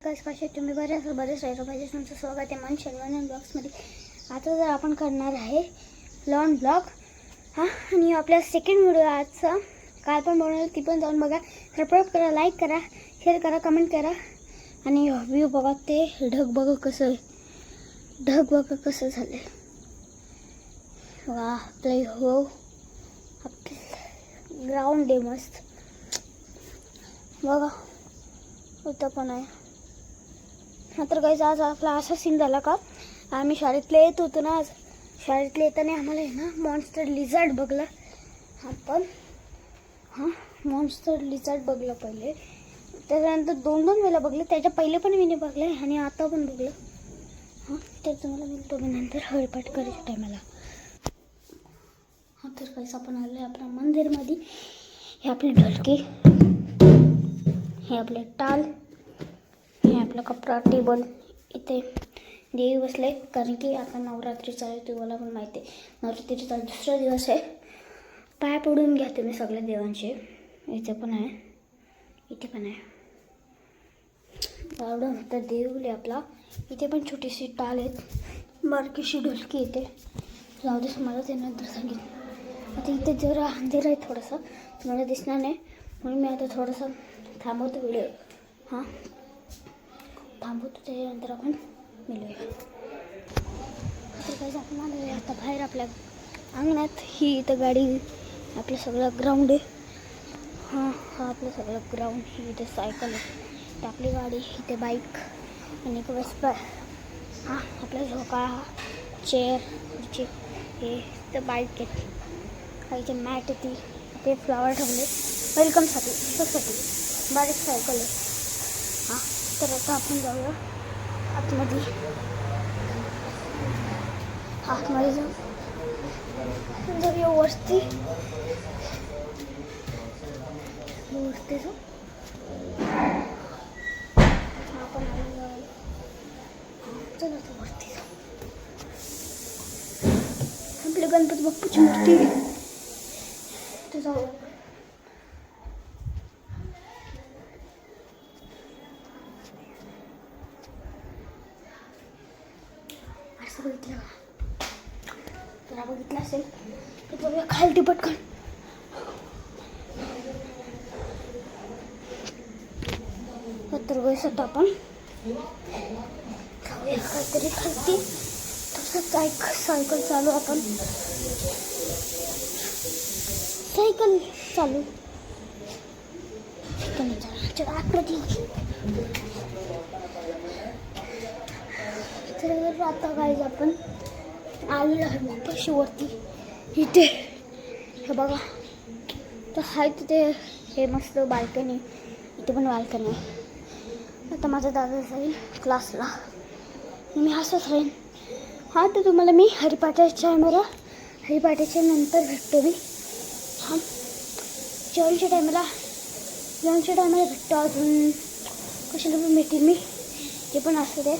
कसे तुम्ही बरेच राहिलो पाहिजे. तुमचं स्वागत आहे मन शर्वणन ब्लॉग्समध्ये. आता जर आपण करणार आहे लॉन ब्लॉग आणि आपला सेकंड व्हिडिओ आजचा. काल पण बनवलं, ती पण जाऊन बघा. सबस्क्राईब करा, लाईक करा, शेअर करा, कमेंट करा. आणि व्ह्यू बघा, ते ढग बघा कसं झालं. वा आपलं हो आपलं ग्राउंड आहे मस्त बघा. होतं पण आहे. तर काही आज आपला असा सीन झाला का, आम्ही शाळेतले येत होतो ना. आज शाळेतले येताना आम्हाला आहे ना मॉन्स्टर लिझार्ड बघला. आपण मॉन्स्टर लिझार्ड बघलं पहिले. त्याच्यानंतर दोन वेळेला बघलं. त्याच्या पहिले पण मी बघलं आणि आता पण बघलं. तर तुम्हाला मिळतो मी नंतर हळपाट करायच्या टायमाला. तर काहीच आपण आलो आहे आपल्या मंदिरमध्ये. हे आपली ढोलकी, हे आपले टाल, हे आपला कपडा टेबल. इथे देवी बसले कारण की आता नवरात्री चालू आहे. तुम्हाला पण माहिती आहे नवरात्रीचा दुसरा दिवस आहे. पाय पडून घ्या तुम्ही सगळ्या देवांचे. इथे पण आहे, इथे पण आहे. एवढं तर देऊले आपला. इथे पण छोटीशी टाल आहेत, बारकीशी ढोलकी येते. जाऊ दे, मला ते नंतर सांगितलं. आता इथे जरा अंधेर आहे थोडंसं, तुम्हाला दिसणार नाही म्हणून मी आता थोडंसं थांबवतो व्हिडिओ. थांबवतो, त्याच्यानंतर आपण मिळूया. तर काही आपण आलो आहे आता बाहेर आपल्या अंगणात. ही इथं गाडी, आपलं सगळं ग्राउंड आहे. हा आपलं सगळं ग्राउंड. ही इथे सायकल आहे, इथे आपली गाडी, इथे बाईक आणि एक वेस्पा. आपला झोका, चेअर, हे इथं बाईक आहे. इथे मॅट येते, ते फ्लावर ठेवले वेलकमसाठी, त्यासाठी बारीक सायकल आहे. तर आता आपण जाऊया आतमध्ये जाऊया वरती जाऊ. आपण चला आता वरती जाऊ. आपल्या गणपती बाप्पाची मूर्ती तर जाऊ. असं बघितलं जरा बघितलं असेल तर बघूया खालती पटकन. तर बघत आपण जाऊया काहीतरी खालती. तसंच सायकल चालू, आपण सायकल चालू आतमध्ये. तर आता गाईज आपण आलेलो आहे मोठ्याशी वरती. इथे हे बघा, तर आहे तिथे हे मस्त बाल्कनी. इथे पण बाल्कनी आहे. आता माझा दादा जाईल क्लासला, मी असंच राहीन. तर तुम्हाला मी हरिपाठाच्या नंतर भेटतो. मी जेवणच्या टायमाला भेटतो. अजून कशाला पण भेटेल मी, ते पण असं दे.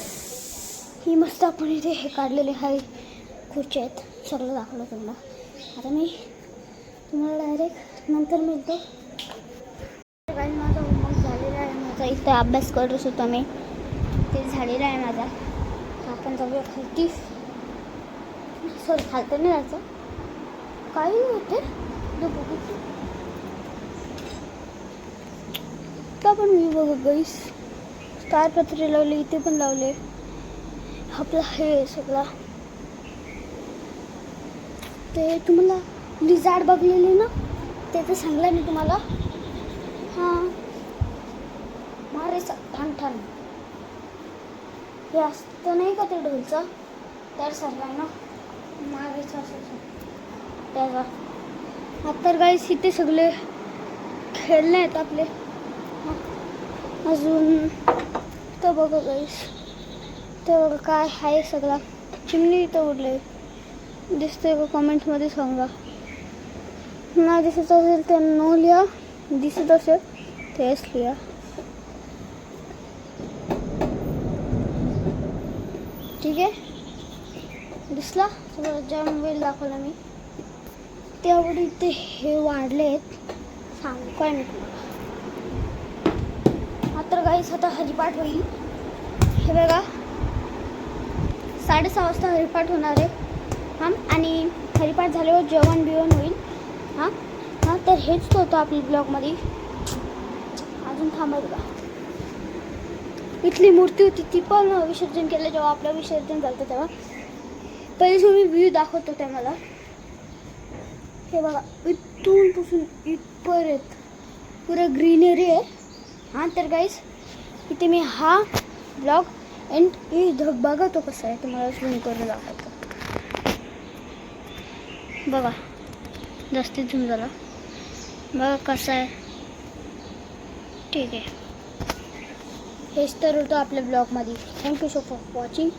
ही मस्त आपण इथे हे काढलेले आहे, खुर्च्या आहेत, सगळं दाखवलं तुम्हाला. आता मी तुम्हाला डायरेक्ट नंतर मिळतो. काही माझा होमवर्क झालेला आहे. माझा इथे अभ्यास करत होतो मी, ते झालेला आहे माझा. आपण जाऊया खालती. खालतं नाही जायचं, काही नाही होते का. पण मी बघा गाईस, ताडपत्री लावले, इथे पण लावले. आपलं हे सगळं ते तुम्हाला लिझार्ड बघलेली ना, ते तर सांगलं मी तुम्हाला. मारायचं ठाण हे असतं नाही का, ते ढोलचं तर सर्वांना मारायचं असं त्याचा. तर गाईस इथे सगळे खेळणे आहेत आपले. अजून तर बघा गाईस, ते बघा काय आहे सगळा. चिमणी इथं उडले, दिसते का कमेंटमध्ये सांगा. नाही दिसत असेल तर नो लिहा, दिसत असेल तेच लिहा. ठीक आहे, दिसला सगळं. ज्या मोबाईल दाखवला मी त्यावेळी ते हे वाढले आहेत, सांगू काय मी तुम्हाला. तर गाईस आता हरिपाठ होईल. हे बघा 6:30 वाजता हरिपाठ होणार आहे. हां आणि हरिपाठ झाल्यावर जेवण बिवण होईल. हां हां तर हेच होतं आपल्या ब्लॉगमध्ये. अजून थांबा बघा. इथली मूर्ती होती ती पण विसर्जन केलं जेव्हा आपलं विसर्जन झालं तेव्हा. पहिले तुम्ही व्ह्यू दाखवतो त्या मला. हे बघा इथून पासून इथपर्यंत पुरं ग्रीनरी आहे. हां तर गाईस इथे मी हा ब्लॉग एंड बघा तो कसा आहे तुम्हाला झूम करून दाखवतो. बघा जास्तीत झूम झाला. बघा कसा आहे. ठीक आहे हेच तर होतं आपल्या ब्लॉगमध्ये. Thank you so for watching.